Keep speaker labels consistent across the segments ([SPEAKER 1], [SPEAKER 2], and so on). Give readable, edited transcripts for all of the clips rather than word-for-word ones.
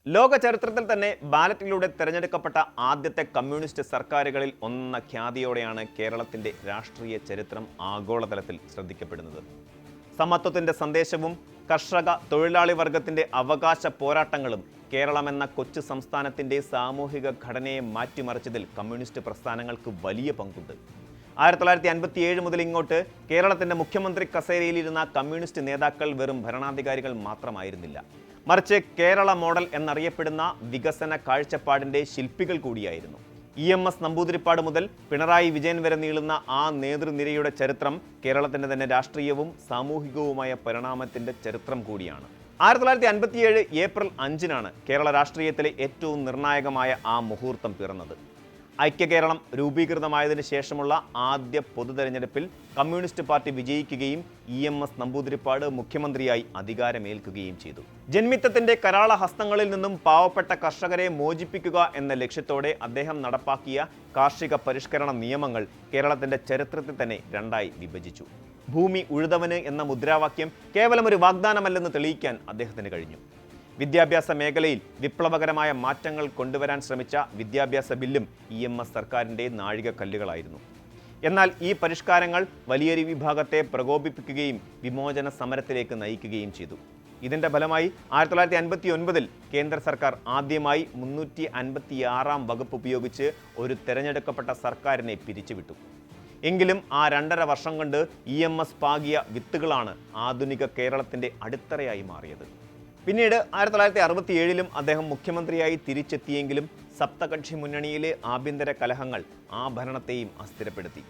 [SPEAKER 1] ലോക ചരിത്രത്തിൽ തന്നെ ബാലറ്റിലൂടെ തെരഞ്ഞെടുക്കപ്പെട്ട ആദ്യത്തെ കമ്മ്യൂണിസ്റ്റ് സർക്കാരുകളിൽ ഒന്നെന്ന ഖ്യാതിയോടെയാണ് കേരളത്തിന്റെ രാഷ്ട്രീയ ചരിത്രം ആഗോളതലത്തിൽ ശ്രദ്ധിക്കപ്പെടുന്നത്. സമത്വത്തിന്റെ സന്ദേശവും കർഷക തൊഴിലാളി വർഗത്തിന്റെ അവകാശ പോരാട്ടങ്ങളും കേരളമെന്ന കൊച്ചു സംസ്ഥാനത്തിന്റെ സാമൂഹിക ഘടനയെ മാറ്റിമറിച്ചതിൽ കമ്മ്യൂണിസ്റ്റ് പ്രസ്ഥാനങ്ങൾക്ക് വലിയ പങ്കുണ്ട്. 1957 മുതൽ ഇങ്ങോട്ട് കേരളത്തിന്റെ മുഖ്യമന്ത്രി കസേരയിലിരുന്ന കമ്മ്യൂണിസ്റ്റ് നേതാക്കൾ വെറും ഭരണാധികാരികൾ മാത്രമായിരുന്നില്ല, മറിച്ച് കേരള മോഡൽ എന്നറിയപ്പെടുന്ന വികസന കാഴ്ചപ്പാടിന്റെ ശില്പികൾ കൂടിയായിരുന്നു. EMS നമ്പൂതിരിപ്പാട് മുതൽ പിണറായി വിജയൻ വരെ നീളുന്ന ആ നേതൃനിരയുടെ ചരിത്രം കേരളത്തിന്റെ തന്നെ രാഷ്ട്രീയവും സാമൂഹികവുമായ പരിണാമത്തിന്റെ ചരിത്രം കൂടിയാണ്. 1957 ഏപ്രിൽ 5-നാണ് കേരള രാഷ്ട്രീയത്തിലെ ഏറ്റവും നിർണായകമായ ആ മുഹൂർത്തം പിറന്നത്. ഐക്യകേരളം രൂപീകൃതമായതിനു ശേഷമുള്ള ആദ്യ പൊതുതെരഞ്ഞെടുപ്പിൽ കമ്മ്യൂണിസ്റ്റ് പാർട്ടി വിജയിക്കുകയും EMS നമ്പൂതിരിപ്പാട് മുഖ്യമന്ത്രിയായി അധികാരമേൽക്കുകയും ചെയ്തു. ജന്മിത്തത്തിന്റെ കരാള ഹസ്തങ്ങളിൽ നിന്നും പാവപ്പെട്ട കർഷകരെ മോചിപ്പിക്കുക എന്ന ലക്ഷ്യത്തോടെ അദ്ദേഹം നടപ്പാക്കിയ കാർഷിക പരിഷ്കരണ നിയമങ്ങൾ കേരളത്തിന്റെ ചരിത്രത്തിൽ തന്നെ രണ്ടായി വിഭജിച്ചു. ഭൂമി ഉഴുതവന് എന്ന മുദ്രാവാക്യം കേവലം ഒരു വാഗ്ദാനമല്ലെന്ന് തെളിയിക്കാൻ അദ്ദേഹത്തിന് കഴിഞ്ഞു. വിദ്യാഭ്യാസ മേഖലയിൽ വിപ്ലവകരമായ മാറ്റങ്ങൾ കൊണ്ടുവരാൻ ശ്രമിച്ച വിദ്യാഭ്യാസ ബില്ലും EMS സർക്കാരിൻ്റെ നാഴികക്കല്ലുകളായിരുന്നു. എന്നാൽ ഈ പരിഷ്കാരങ്ങൾ വലിയൊരു വിഭാഗത്തെ പ്രകോപിപ്പിക്കുകയും വിമോചന സമരത്തിലേക്ക് നയിക്കുകയും ചെയ്തു. ഇതിൻ്റെ ഫലമായി 1959 കേന്ദ്ര സർക്കാർ ആദ്യമായി 356 വകുപ്പ് ഉപയോഗിച്ച് ഒരു തെരഞ്ഞെടുക്കപ്പെട്ട സർക്കാരിനെ പിരിച്ചുവിട്ടു. എങ്കിലും ആ 2.5 വർഷം കൊണ്ട് EMS പാകിയ വിത്തുകളാണ് ആധുനിക കേരളത്തിൻ്റെ അടിത്തറയായി മാറിയത്. പിന്നീട് 1967 അദ്ദേഹം മുഖ്യമന്ത്രിയായി തിരിച്ചെത്തിയെങ്കിലും സപ്തകക്ഷി മുന്നണിയിലെ ആഭ്യന്തര കലഹങ്ങൾ ആ ഭരണത്തെയും അസ്ഥിരപ്പെടുത്തി.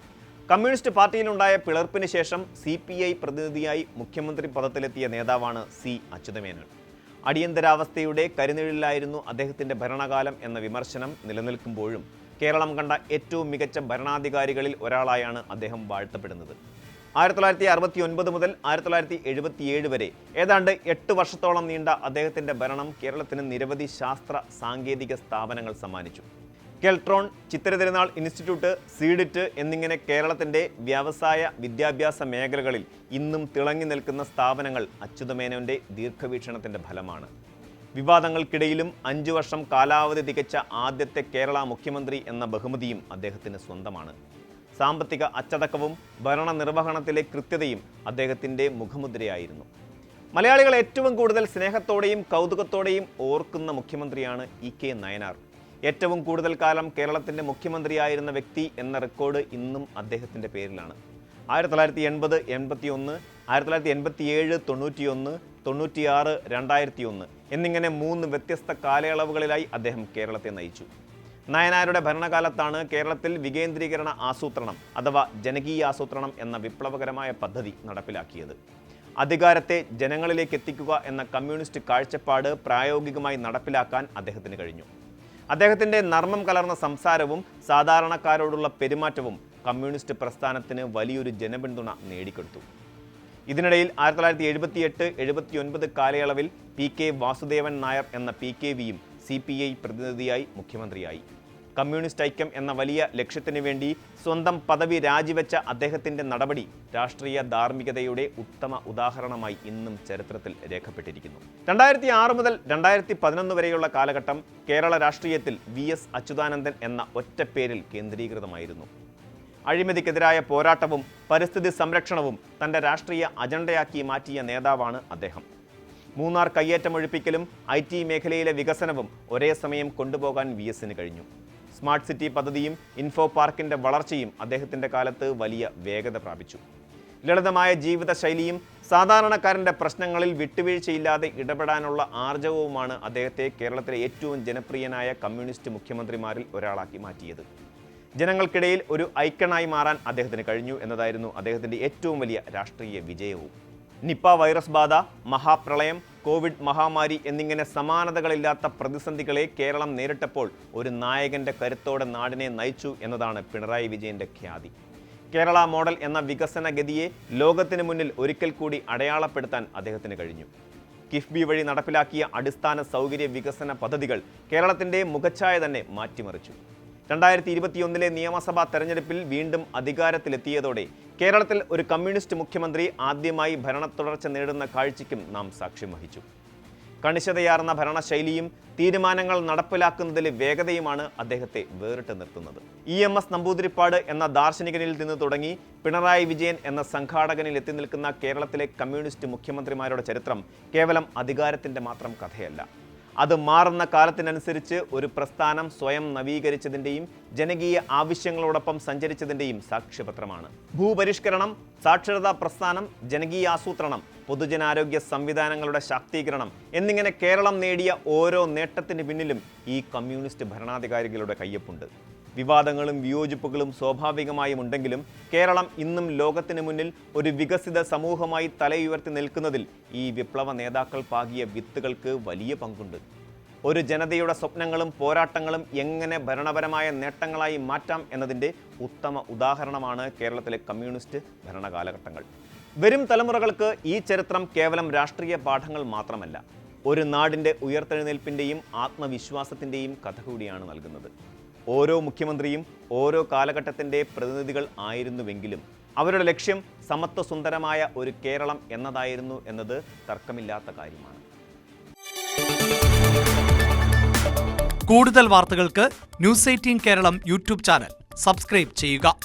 [SPEAKER 1] കമ്മ്യൂണിസ്റ്റ് പാർട്ടിയിലുണ്ടായ പിളർപ്പിന് ശേഷം CPI പ്രതിനിധിയായി മുഖ്യമന്ത്രി പദത്തിലെത്തിയ നേതാവാണ് C. അച്യുതമേനോൻ. അടിയന്തരാവസ്ഥയുടെ കരിനിഴലിലായിരുന്നു അദ്ദേഹത്തിൻ്റെ ഭരണകാലം എന്ന വിമർശനം നിലനിൽക്കുമ്പോഴും കേരളം കണ്ട ഏറ്റവും മികച്ച ഭരണാധികാരികളിൽ ഒരാളായാണ് അദ്ദേഹം വാഴ്ത്തപ്പെടുന്നത്. 1969 മുതൽ 1977 വരെ ഏതാണ്ട് 8 വർഷത്തോളം നീണ്ട അദ്ദേഹത്തിൻ്റെ ഭരണം കേരളത്തിന് നിരവധി ശാസ്ത്ര സാങ്കേതിക സ്ഥാപനങ്ങൾ സമ്മാനിച്ചു. കെൽട്രോൺ, ചിത്രതിരുനാൾ ഇൻസ്റ്റിറ്റ്യൂട്ട്, സീഡിറ്റ് എന്നിങ്ങനെ കേരളത്തിൻ്റെ വ്യവസായ വിദ്യാഭ്യാസ മേഖലകളിൽ ഇന്നും തിളങ്ങി നിൽക്കുന്ന സ്ഥാപനങ്ങൾ അച്യുതമേനോൻ്റെ ദീർഘവീക്ഷണത്തിൻ്റെ ഫലമാണ്. വിവാദങ്ങൾക്കിടയിലും 5 വർഷം കാലാവധി തികച്ച ആദ്യത്തെ കേരള മുഖ്യമന്ത്രി എന്ന ബഹുമതിയും അദ്ദേഹത്തിന് സ്വന്തമാണ്. സാമ്പത്തിക അച്ചടക്കവും ഭരണനിർവഹണത്തിലെ കൃത്യതയും അദ്ദേഹത്തിൻ്റെ മുഖമുദ്രയായിരുന്നു. മലയാളികൾ ഏറ്റവും കൂടുതൽ സ്നേഹത്തോടെയും കൗതുകത്തോടെയും ഓർക്കുന്ന മുഖ്യമന്ത്രിയാണ് EK നയനാർ. ഏറ്റവും കൂടുതൽ കാലം കേരളത്തിൻ്റെ മുഖ്യമന്ത്രിയായിരുന്ന വ്യക്തി എന്ന റെക്കോർഡ് ഇന്നും അദ്ദേഹത്തിൻ്റെ പേരിലാണ്. 1980, 81, 1987, 91, 96, 2001 എന്നിങ്ങനെ 3 വ്യത്യസ്ത കാലയളവുകളിലായി അദ്ദേഹം കേരളത്തെ നയിച്ചു. നയനാരുടെ ഭരണകാലത്താണ് കേരളത്തിൽ വികേന്ദ്രീകരണ ആസൂത്രണം അഥവാ ജനകീയാസൂത്രണം എന്ന വിപ്ലവകരമായ പദ്ധതി നടപ്പിലാക്കിയത്. അധികാരത്തെ ജനങ്ങളിലേക്ക് എത്തിക്കുക എന്ന കമ്മ്യൂണിസ്റ്റ് കാഴ്ചപ്പാട് പ്രായോഗികമായി നടപ്പിലാക്കാൻ അദ്ദേഹത്തിന് കഴിഞ്ഞു. അദ്ദേഹത്തിൻ്റെ നർമ്മം കലർന്ന സംസാരവും സാധാരണക്കാരോടുള്ള പെരുമാറ്റവും കമ്മ്യൂണിസ്റ്റ് പ്രസ്ഥാനത്തിന് വലിയൊരു ജനപിന്തുണ നേടിക്കൊടുത്തു. ഇതിനിടയിൽ 1978, 79 കാലയളവിൽ PK വാസുദേവൻ നായർ എന്ന PKVയും CPI പ്രതിനിധിയായി മുഖ്യമന്ത്രിയായി. കമ്മ്യൂണിസ്റ്റ് ഐക്യം എന്ന വലിയ ലക്ഷ്യത്തിനു വേണ്ടി സ്വന്തം പദവി രാജിവെച്ച അദ്ദേഹത്തിൻ്റെ നടപടി രാഷ്ട്രീയ ധാർമ്മികതയുടെ ഉത്തമ ഉദാഹരണമായി ഇന്നും ചരിത്രത്തിൽ രേഖപ്പെട്ടിരിക്കുന്നു. 2006 മുതൽ 2011 വരെയുള്ള കാലഘട്ടം കേരള രാഷ്ട്രീയത്തിൽ VS അച്യുതാനന്ദൻ എന്ന ഒറ്റപ്പേരിൽ കേന്ദ്രീകൃതമായിരുന്നു. അഴിമതിക്കെതിരായ പോരാട്ടവും പരിസ്ഥിതി സംരക്ഷണവും തൻ്റെ രാഷ്ട്രീയ അജണ്ടയാക്കി മാറ്റിയ നേതാവാണ് അദ്ദേഹം. മൂന്നാർ കയ്യേറ്റമൊഴിപ്പിക്കലും IT മേഖലയിലെ വികസനവും ഒരേ സമയം കൊണ്ടുപോകാൻ VSന് കഴിഞ്ഞു. സ്മാർട്ട് സിറ്റി പദ്ധതിയും ഇൻഫോ പാർക്കിൻ്റെ വളർച്ചയും അദ്ദേഹത്തിൻ്റെ കാലത്ത് വലിയ വേഗത പ്രാപിച്ചു. ലളിതമായ ജീവിതശൈലിയും സാധാരണക്കാരൻ്റെ പ്രശ്നങ്ങളിൽ വിട്ടുവീഴ്ചയില്ലാതെ ഇടപെടാനുള്ള ആർജവവുമാണ് അദ്ദേഹത്തെ കേരളത്തിലെ ഏറ്റവും ജനപ്രിയനായ കമ്മ്യൂണിസ്റ്റ് മുഖ്യമന്ത്രിമാരിൽ ഒരാളാക്കി മാറ്റിയത്. ജനങ്ങൾക്കിടയിൽ ഒരു ഐക്കണായി മാറാൻ അദ്ദേഹത്തിന് കഴിഞ്ഞു എന്നതായിരുന്നു അദ്ദേഹത്തിൻ്റെ ഏറ്റവും വലിയ രാഷ്ട്രീയ വിജയവും. നിപ്പ വൈറസ് ബാധ, മഹാപ്രളയം, കോവിഡ് മഹാമാരി എന്നിങ്ങനെ സമാനതകളില്ലാത്ത പ്രതിസന്ധികളെ കേരളം നേരിട്ടപ്പോൾ ഒരു നായകൻ്റെ കരുത്തോടെ നാടിനെ നയിച്ചു എന്നതാണ് പിണറായി വിജയൻ്റെ ഖ്യാതി. കേരള മോഡൽ എന്ന വികസന ഗതിയെ ലോകത്തിന് മുന്നിൽ ഒരിക്കൽ കൂടി അടയാളപ്പെടുത്താൻ അദ്ദേഹത്തിന് കഴിഞ്ഞു. കിഫ്ബി വഴി നടപ്പിലാക്കിയ അടിസ്ഥാന സൗകര്യ വികസന പദ്ധതികൾ കേരളത്തിൻ്റെ മുഖച്ഛായ തന്നെ മാറ്റിമറിച്ചു. 2021 നിയമസഭാ തെരഞ്ഞെടുപ്പിൽ വീണ്ടും അധികാരത്തിലെത്തിയതോടെ കേരളത്തിൽ ഒരു കമ്മ്യൂണിസ്റ്റ് മുഖ്യമന്ത്രി ആദ്യമായി ഭരണത്തുടർച്ച നേടുന്ന കാഴ്ചയ്ക്കും നാം സാക്ഷ്യം വഹിച്ചു. കണിശതയാർന്ന ഭരണശൈലിയും തീരുമാനങ്ങൾ നടപ്പിലാക്കുന്നതിലെ വേഗതയുമാണ് അദ്ദേഹത്തെ വേറിട്ട് നിർത്തുന്നത്. EMS നമ്പൂതിരിപ്പാട് എന്ന ദാർശനികനിൽ നിന്ന് തുടങ്ങി പിണറായി വിജയൻ എന്ന സംഘാടകനിൽ എത്തി നിൽക്കുന്ന കേരളത്തിലെ കമ്മ്യൂണിസ്റ്റ് മുഖ്യമന്ത്രിമാരുടെ ചരിത്രം കേവലം അധികാരത്തിൻ്റെ മാത്രം കഥയല്ല. അത് മാറുന്ന കാലത്തിനനുസരിച്ച് ഒരു പ്രസ്ഥാനം സ്വയം നവീകരിച്ചതിൻ്റെയും ജനകീയ ആവശ്യങ്ങളോടൊപ്പം സഞ്ചരിച്ചതിൻ്റെയും സാക്ഷ്യപത്രമാണ്. ഭൂപരിഷ്കരണം, സാക്ഷരതാ പ്രസ്ഥാനം, ജനകീയ ആസൂത്രണം, പൊതുജനാരോഗ്യ സംവിധാനങ്ങളുടെ ശാക്തീകരണം എന്നിങ്ങനെ കേരളം നേടിയ ഓരോ നേട്ടത്തിന് പിന്നിലും ഈ കമ്മ്യൂണിസ്റ്റ് ഭരണാധികാരികളുടെ കയ്യൊപ്പുണ്ട്. വിവാദങ്ങളും വിയോജിപ്പുകളും സ്വാഭാവികമായും ഉണ്ടെങ്കിലും കേരളം ഇന്നും ലോകത്തിന് മുന്നിൽ ഒരു വികസിത സമൂഹമായി തലയുയർത്തി നിൽക്കുന്നതിൽ ഈ വിപ്ലവ നേതാക്കൾ പാകിയ വിത്തുകൾക്ക് വലിയ പങ്കുണ്ട്. ഒരു ജനതയുടെ സ്വപ്നങ്ങളും പോരാട്ടങ്ങളും എങ്ങനെ ഭരണപരമായ നേട്ടങ്ങളായി മാറ്റാം എന്നതിൻ്റെ ഉത്തമ ഉദാഹരണമാണ് കേരളത്തിലെ കമ്മ്യൂണിസ്റ്റ് ഭരണകാലഘട്ടങ്ങൾ. വരും തലമുറകൾക്ക് ഈ ചരിത്രം കേവലം രാഷ്ട്രീയ പാഠങ്ങൾ മാത്രമല്ല, ഒരു നാടിൻ്റെ ഉയർത്തെഴുന്നേൽപ്പിൻ്റെയും ആത്മവിശ്വാസത്തിൻ്റെയും കഥ കൂടിയാണ് നൽകുന്നത്. ഓരോ മുഖ്യമന്ത്രിയും ഓരോ കാലഘട്ടത്തിൻ്റെ പ്രതിനിധികൾ ആയിരുന്നുവെങ്കിലും അവരുടെ ലക്ഷ്യം സമത്വസുന്ദരമായ ഒരു കേരളം എന്നതായിരുന്നു എന്നത് തർക്കമില്ലാത്ത കാര്യമാണ്.
[SPEAKER 2] കൂടുതൽ വാർത്തകൾക്ക് news 18 Keralam YouTube channel subscribe ചെയ്യുക.